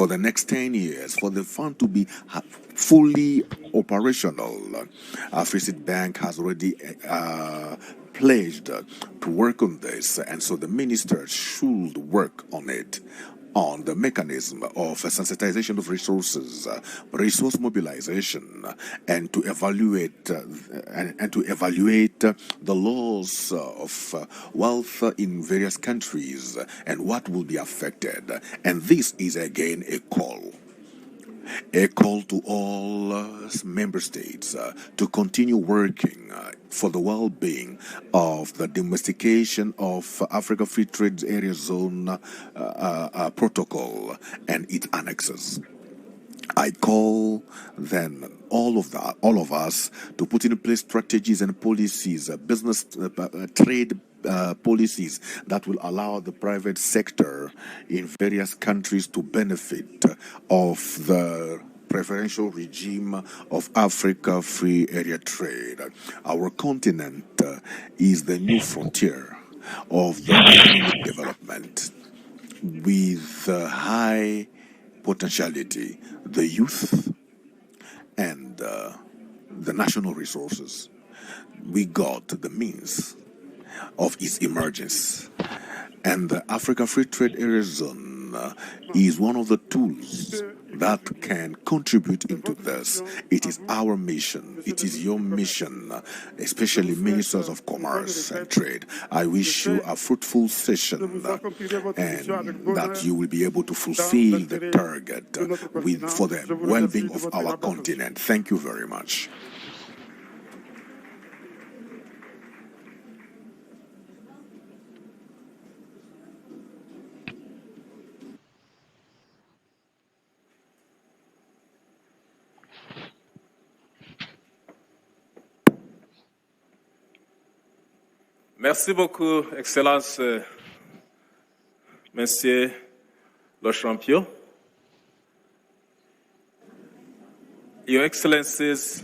for the next 10 years, for the fund to be fully operational. Afreximbank Bank has already pledged to work on this, and so the minister should work on it, on the mechanism of sensitization of resources, resource mobilization, and to evaluate the laws of wealth in various countries and what will be affected. And this is again a call to all member states to continue working for the well-being of the domestication of Africa Free Trade Area Zone protocol and its annexes. I call then all of us to put in place strategies and policies, business trade policies that will allow the private sector in various countries to benefit of the preferential regime of Africa Free Area Trade. Our continent is the new frontier of the economic development with high potentiality, the youth, and the national resources. We got the means of its emergence. And the Africa Free Trade Area Zone is one of the tools that can contribute into this. It is our mission. It is your mission, especially Ministers of Commerce and Trade. I wish you a fruitful session and that you will be able to fulfill the target for the well-being of our continent. Thank you very much. Merci beaucoup, Excellence, Monsieur le Champion. Your Excellencies,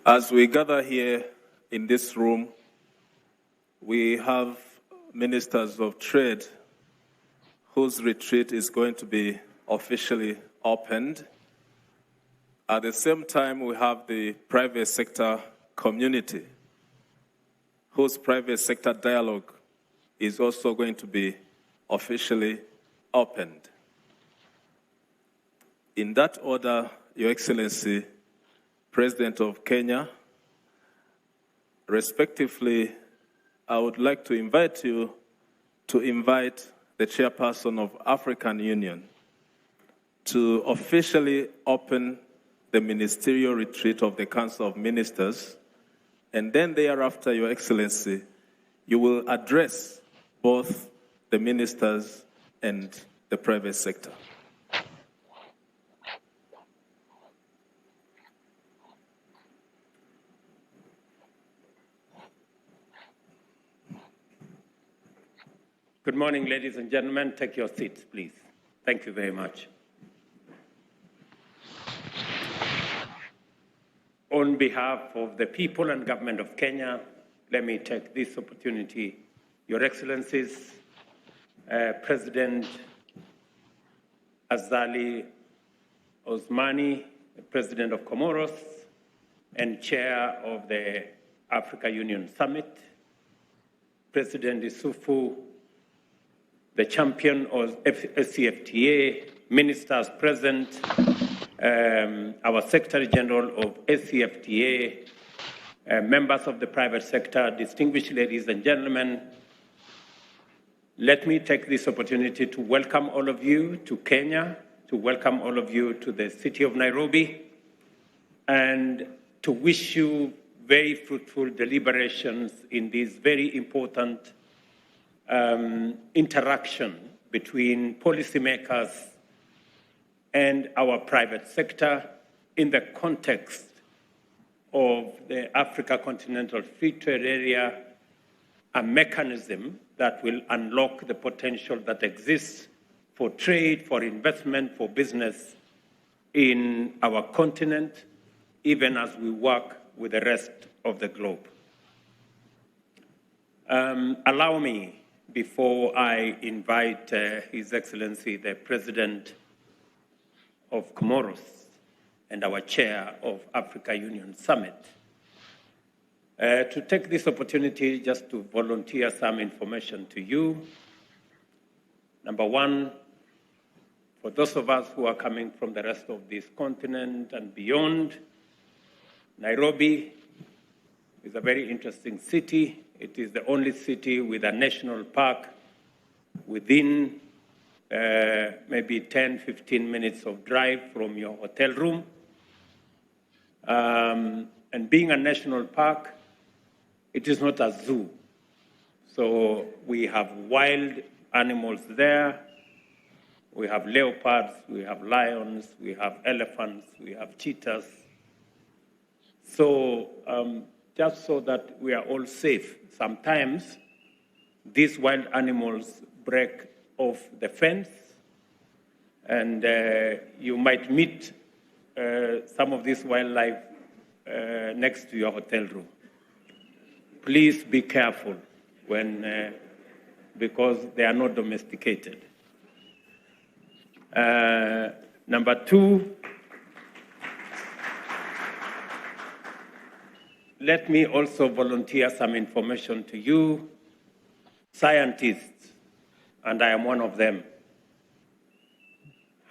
as we gather here in this room, we have Ministers of Trade whose retreat is going to be officially opened. At the same time, we have the private sector community whose private sector dialogue is also going to be officially opened. In that order, Your Excellency, President of Kenya, respectively, I would like to invite you to invite the chairperson of African Union to officially open the ministerial retreat of the Council of Ministers. And then thereafter, Your Excellency, you will address both the ministers and the private sector. Good morning, ladies and gentlemen. Take your seats, please. Thank you very much. On behalf of the people and government of Kenya, let me take this opportunity, Your Excellencies, President Azali Osmani, President of Comoros, and Chair of the Africa Union Summit, President Isufu, the champion of SCFTA, ministers present, our Secretary General of SCFTA, members of the private sector, distinguished ladies and gentlemen, let me take this opportunity to welcome all of you to Kenya, to welcome all of you to the city of Nairobi, and to wish you very fruitful deliberations in this very important interaction between policymakers and our private sector in the context of the Africa Continental Free Trade Area, a mechanism that will unlock the potential that exists for trade, for investment, for business in our continent, even as we work with the rest of the globe. Allow me before I invite His Excellency, the President of Comoros and our Chair of Africa Union Summit, to take this opportunity just to volunteer some information to you. Number one, for those of us who are coming from the rest of this continent and beyond, Nairobi is a very interesting city. It is the only city with a national park within maybe 10, 15 minutes of drive from your hotel room. And being a national park, it is not a zoo. So we have wild animals there. We have leopards, we have lions, we have elephants, we have cheetahs. So just so that we are all safe, sometimes these wild animals break off the fence, and you might meet some of this wildlife next to your hotel room. Please be careful when, because they are not domesticated. Number two, let me also volunteer some information to you. Scientists, and I am one of them,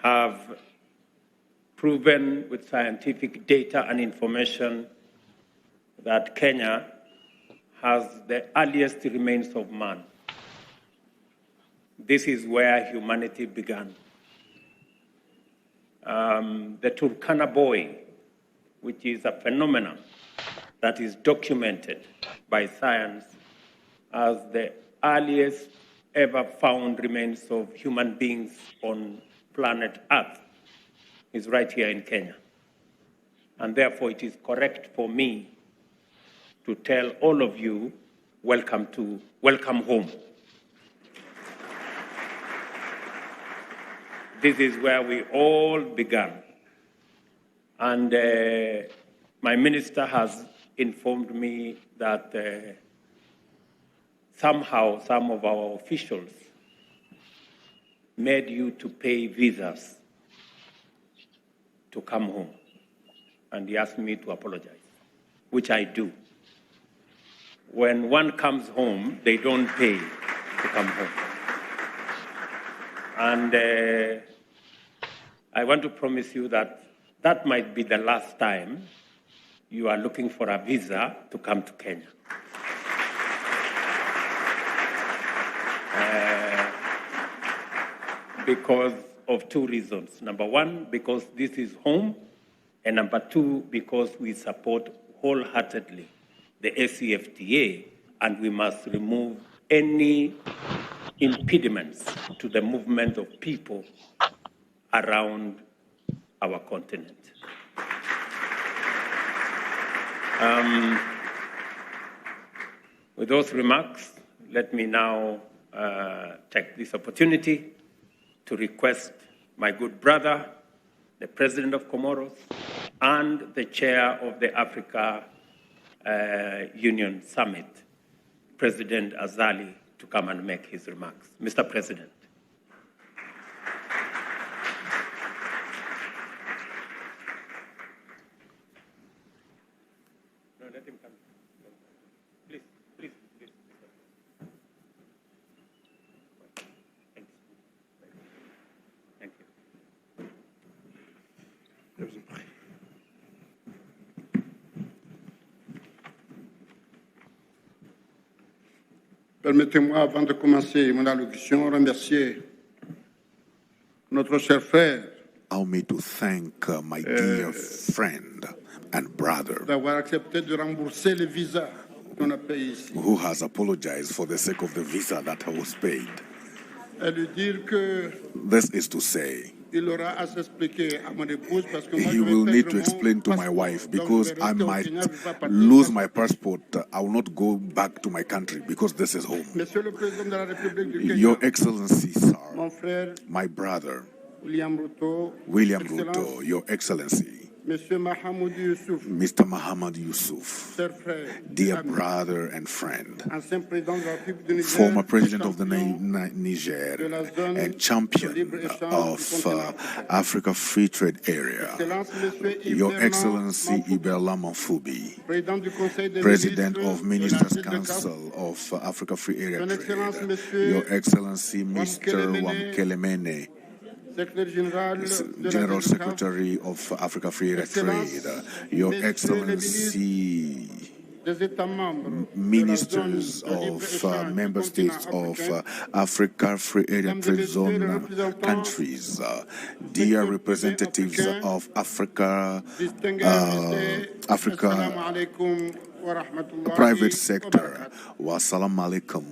have proven with scientific data and information that Kenya has the earliest remains of man. This is where humanity began. The Turkana boy, which is a phenomenon that is documented by science as the earliest ever found remains of human beings on planet Earth, is right here in Kenya. And therefore it is correct for me to tell all of you, welcome home. This is where we all began. And my minister has informed me that somehow some of our officials made you to pay visas to come home. And he asked me to apologize, which I do. When one comes home, they don't pay to come home. And I want to promise you that that might be the last time you are looking for a visa to come to Kenya. Because of two reasons. Number one, because this is home, and number two, because we support wholeheartedly the ACFTA, and we must remove any impediments to the movement of people around our continent. With those remarks, let me now take this opportunity to request my good brother, the President of Comoros, and the Chair of the Africa Union Summit, President Azali, to come and make his remarks. Mr. President. No, let him come. Please, please, please. Thanks. Thank you. Permettez-moi, avant de commencer mon allocution, remercier notre cher frère Allow me to thank my dear friend and brother d'avoir accepté de rembourser les visas qu'on a payés ici. who has apologized for the sake of the visa that was paid. Et lui dire que This is to say, il aura à s'expliquer à mon épouse parce que moi he je will vais need perdre to mon explain to my passeport. wife Donc, because je vais I rester au might Kenya, je vais pas partir. lose my passport. I will not go back to my country because this is home. Monsieur le Président de la République du Kenya, Your Excellency, mon sir, frère my brother, William Ruto, William Excellence, Ruto, Your Excellency, Monsieur Mahamoud Youssouf, Mr. Muhammad Yusuf, cher frère, dear ami, brother and friend, ancien président de la République du Niger, former president of the champion Niger de la zone and de champion libre-échange du of continent africain. Africa Free Trade Area, Excellence, Monsieur Your Iberlan Excellency Mamfouki, Iberla Manfoubi, président du Conseil des President ministres of de la Ministers ville de Cap, Council of Africa Free Area Son Excellence, Trade, Monsieur Your Excellency Mr. Wamkelemene, Wamkelemene, secrétaire général de la General ville de Cap, Secretary of Africa Free Area Excellence, Trade, Your Messieurs les Excellency des États membres de la zone Ministers de of libre-échange du member continent states of africain, Africa Free Area Mesdames et Trade Messieurs les Zone représentants countries, du dear secteur privé representatives africain, of Africa, distingués invités, Africa Assalamu alaikum wa rahmatullahi private wa sector. barakatuh. Wassalamu alaikum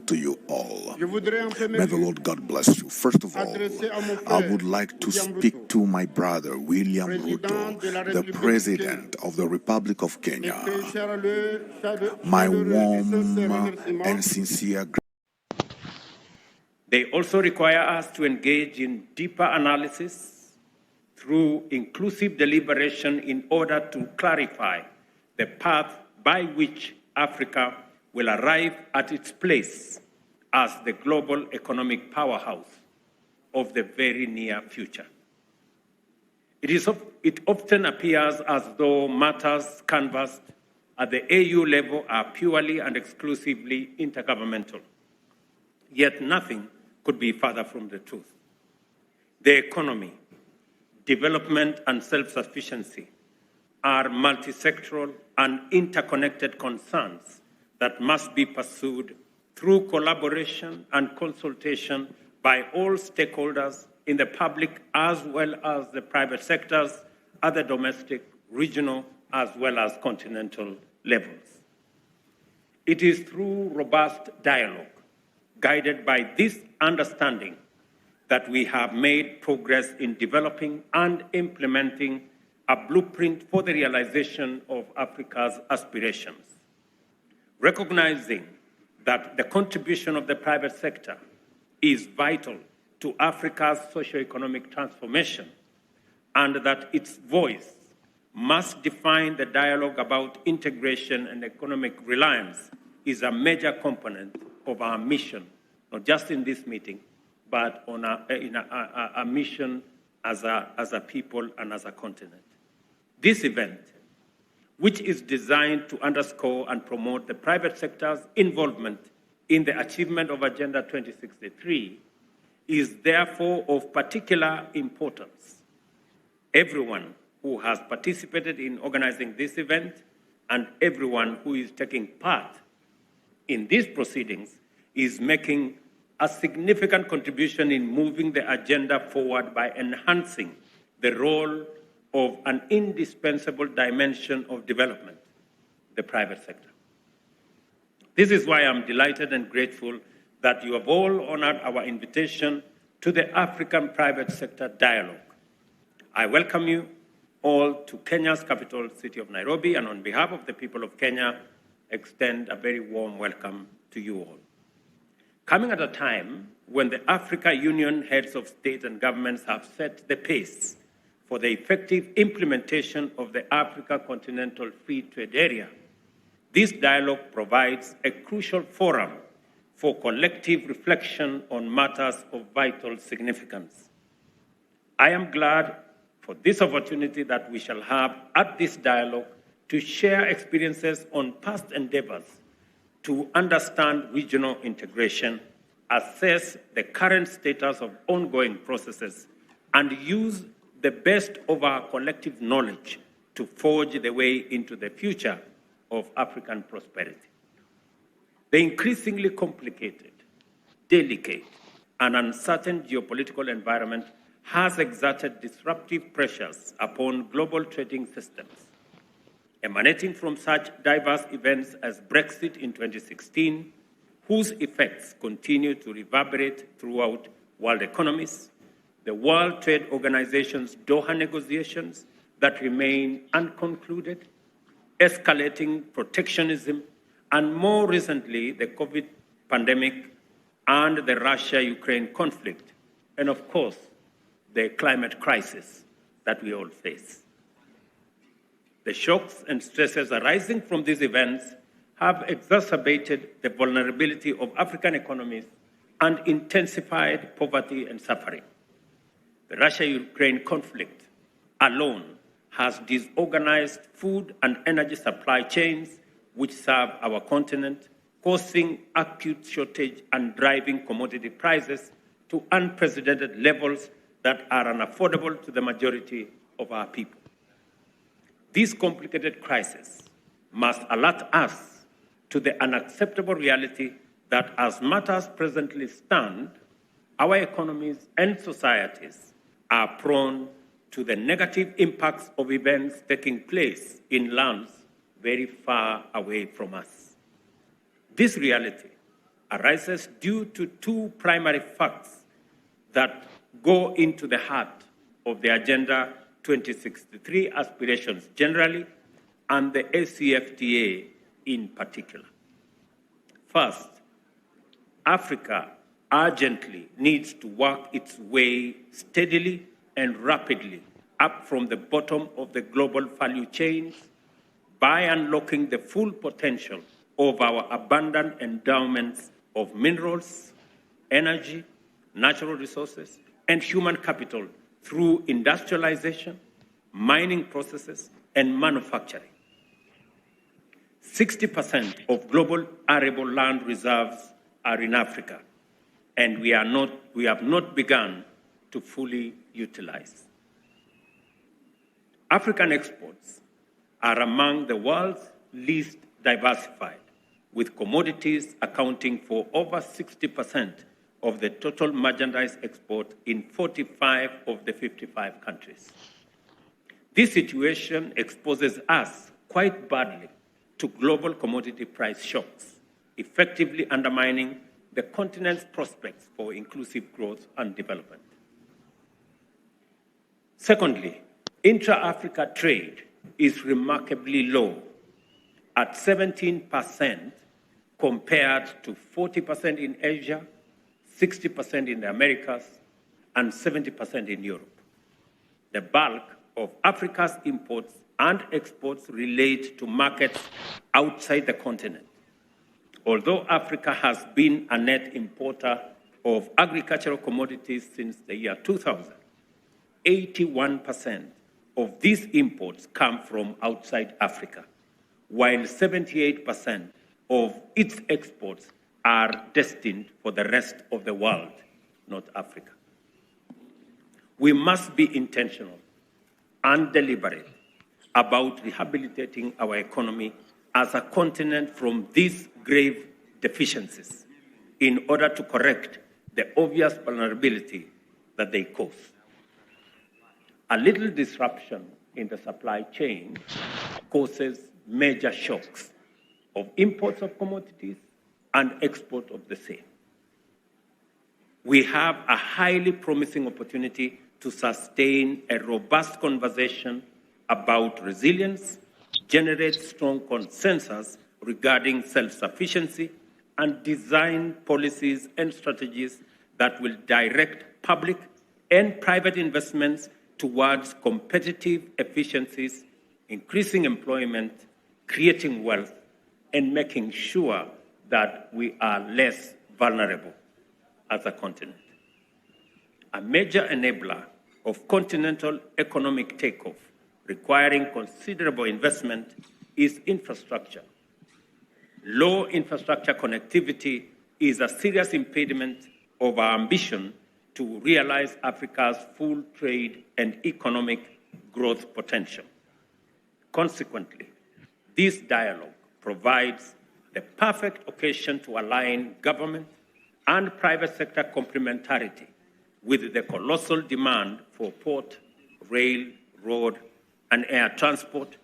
to you all. Je voudrais en premier May the lieu Lord God bless you. First of all, adresser à mon I frère would like to William speak Ruto, to my brother William président Ruto, de la the République du President of the Republic of et Kenya. que chaleureux My et sincère warm remerciement. and sincere They also require us to engage in deeper analysis through inclusive deliberation in order to clarify the path by which Africa will arrive at its place as the global economic powerhouse of the very near future. It often appears as though matters canvassed at the AU level are purely and exclusively intergovernmental. Yet nothing could be further from the truth. The economy, development, and self-sufficiency are multisectoral and interconnected concerns that must be pursued through collaboration and consultation by all stakeholders in the public as well as the private sectors at the domestic, regional, as well as continental levels. It is through robust dialogue, guided by this understanding, that we have made progress in developing and implementing a blueprint for the realization of Africa's aspirations. Recognizing that the contribution of the private sector is vital to Africa's socio-economic transformation, and that its voice must define the dialogue about integration and economic reliance, is a major component of our mission, not just in this meeting, but on a mission as a people and as a continent. This event, which is designed to underscore and promote the private sector's involvement in the achievement of Agenda 2063, is therefore of particular importance. Everyone who has participated in organizing this event and everyone who is taking part in these proceedings is making a significant contribution in moving the agenda forward by enhancing the role of an indispensable dimension of development, the private sector. This is why I'm delighted and grateful that you have all honored our invitation to the African Private Sector Dialogue. I welcome you all to Kenya's capital city of Nairobi, and on behalf of the people of Kenya, extend a very warm welcome to you all. Coming at a time when the Africa Union heads of state and governments have set the pace for the effective implementation of the Africa Continental Free Trade Area, this dialogue provides a crucial forum for collective reflection on matters of vital significance. I am glad for this opportunity that we shall have at this dialogue to share experiences on past endeavors, to understand regional integration, assess the current status of ongoing processes, and use the best of our collective knowledge to forge the way into the future of African prosperity. The increasingly complicated, delicate, and uncertain geopolitical environment has exerted disruptive pressures upon global trading systems. Emanating from such diverse events as Brexit in 2016, whose effects continue to reverberate throughout world economies, the World Trade Organization's Doha negotiations that remain unconcluded, escalating protectionism, and more recently, the COVID pandemic and the Russia-Ukraine conflict, and of course, the climate crisis that we all face. The shocks and stresses arising from these events have exacerbated the vulnerability of African economies and intensified poverty and suffering. The Russia-Ukraine conflict alone has disorganized food and energy supply chains which serve our continent, causing acute shortage and driving commodity prices to unprecedented levels that are unaffordable to the majority of our people. This complicated crisis must alert us to the unacceptable reality that as matters presently stand, our economies and societies are prone to the negative impacts of events taking place in lands very far away from us. This reality arises due to two primary facts that go into the heart of the Agenda 2063 aspirations generally and the ACFTA in particular. First, Africa urgently needs to work its way steadily and rapidly up from the bottom of the global value chains by unlocking the full potential of our abundant endowments of minerals, energy, natural resources, and human capital through industrialization, mining processes, and manufacturing. 60% of global arable land reserves are in Africa, and we have not begun to fully utilize. African exports are among the world's least diversified, with commodities accounting for over 60% of the total merchandise export in 45 of the 55 countries. This situation exposes us quite badly to global commodity price shocks, effectively undermining the continent's prospects for inclusive growth and development. Secondly, intra-Africa trade is remarkably low at 17% compared to 40% in Asia, 60% in the Americas, and 70% in Europe. The bulk of Africa's imports and exports relate to markets outside the continent. Although Africa has been a net importer of agricultural commodities since the year 2000, 81% of these imports come from outside Africa, while 78% of its exports are destined for the rest of the world, not Africa. We must be intentional and deliberate about rehabilitating our economy as a continent from these grave deficiencies in order to correct the obvious vulnerability that they cause. A little disruption in the supply chain causes major shocks of imports of commodities and export of the same. We have a highly promising opportunity to sustain a robust conversation about resilience, generate strong consensus regarding self-sufficiency, and design policies and strategies that will direct public and private investments towards competitive efficiencies, increasing employment, creating wealth, and making sure that we are less vulnerable as a continent. A major enabler of continental economic takeoff requiring considerable investment is infrastructure. Low infrastructure connectivity is a serious impediment of our ambition to realize Africa's full trade and economic growth potential. Consequently, this dialogue provides the perfect occasion to align government and private sector complementarity with the colossal demand for port, rail, road, and air transport,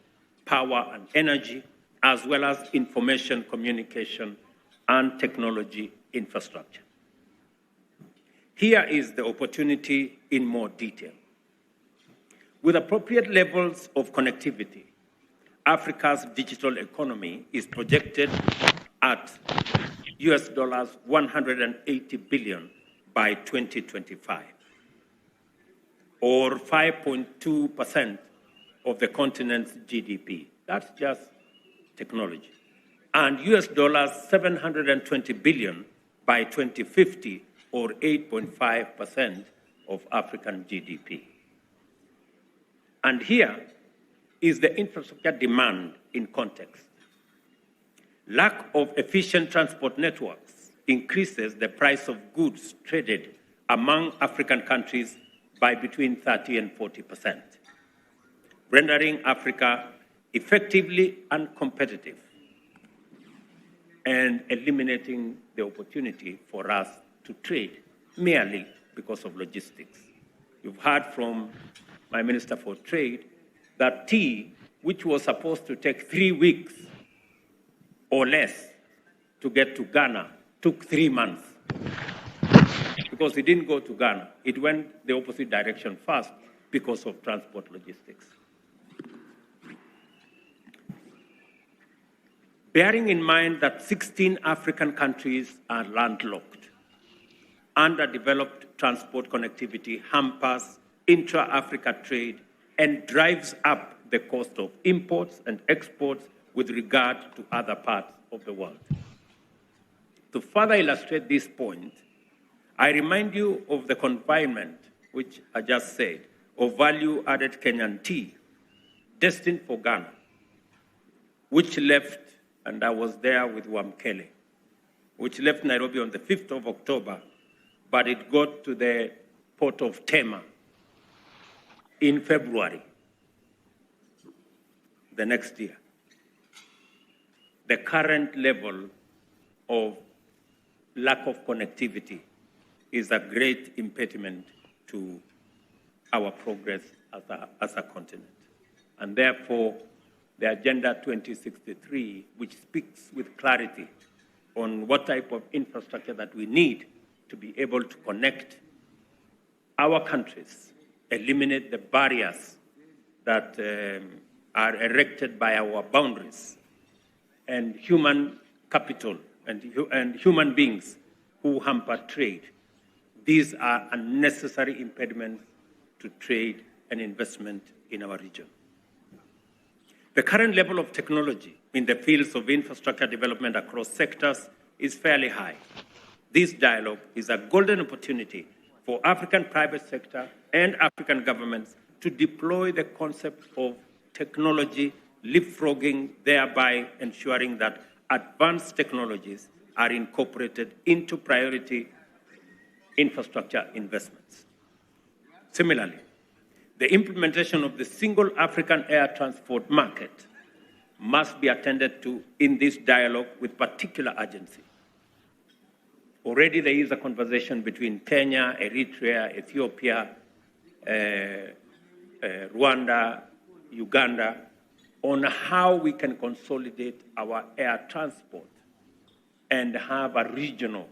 power and energy, as well as information, communication, and technology infrastructure. Here is the opportunity in more detail. With appropriate levels of connectivity, Africa's digital economy is projected at US $180 billion by 2025, or 5.2% of the continent's GDP. That's just technology. And US dollars 720 billion by 2050, or 8.5% of African GDP. And here is the infrastructure demand in context. Lack of efficient transport networks increases the price of goods traded among African countries by between 30 and 40%, rendering Africa effectively uncompetitive and eliminating the opportunity for us to trade merely because of logistics. You've heard from my Minister for Trade that tea, which was supposed to take 3 weeks or less to get to Ghana, took 3 months. Because it didn't go to Ghana. It went the opposite direction first because of transport logistics. Bearing in mind that 16 African countries are landlocked, underdeveloped transport connectivity hampers intra-Africa trade and drives up the cost of imports and exports with regard to other parts of the world. To further illustrate this point, I remind you of the confinement, which I just said, of value-added Kenyan tea destined for Ghana, which left, and I was there with Wamkele, which left Nairobi on the 5th of October, but it got to the port of Tema in February the next year. The current level of lack of connectivity is a great impediment to our progress as a continent. And therefore, the Agenda 2063, which speaks with clarity on what type of infrastructure that we need to be able to connect our countries, eliminate the barriers that are erected by our boundaries, and human capital and human beings who hamper trade. These are unnecessary impediments to trade and investment in our region. The current level of technology in the fields of infrastructure development across sectors is fairly high. This dialogue is a golden opportunity for African private sector and African governments to deploy the concept of technology leapfrogging, thereby ensuring that advanced technologies are incorporated into priority infrastructure investments. Similarly, the implementation of the single African air transport market must be attended to in this dialogue with particular urgency. Already there is a conversation between Kenya, Eritrea, Ethiopia, Rwanda, Uganda, on how we can consolidate our air transport and have a regional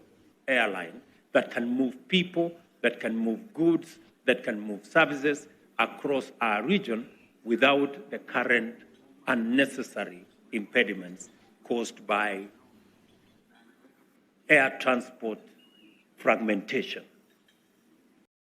airline that can move people, that can move goods, that can move services across our region without the current unnecessary impediments caused by air transport fragmentation.